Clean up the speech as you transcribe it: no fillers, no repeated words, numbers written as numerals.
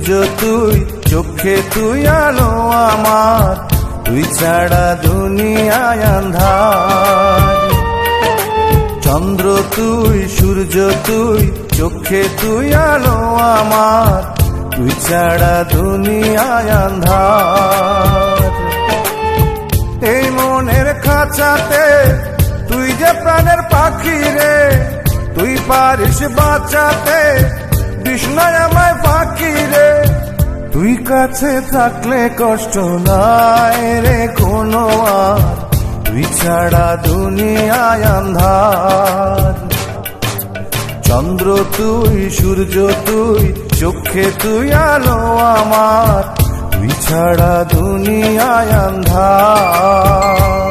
সূর্য তুই, চোখে তুই আলো আমার, তুই ছাড়া দুনিয়ায় আন্ধার। চন্দ্র তুই, সূর্য তুই, চোখে তুই আলো আমার, তুই ছাড়া দুনিয়ায় আন্ধার। এই মনের খাঁচাতে তুই যে প্রাণের পাখি রে, তুই পারিস বাঁচাতে বিষ্ণায় আমায় ফাঁকি রে। তুই কাছে থাকলে কষ্ট নাই রে কোনো আর, তুই ছাড়া দুনিয়ায় আন্ধার। চন্দ্র তুই, সূর্য তুই, চোখে তুই আলো আমার, তুই ছাড়া দুনিয়ায় আন্ধার।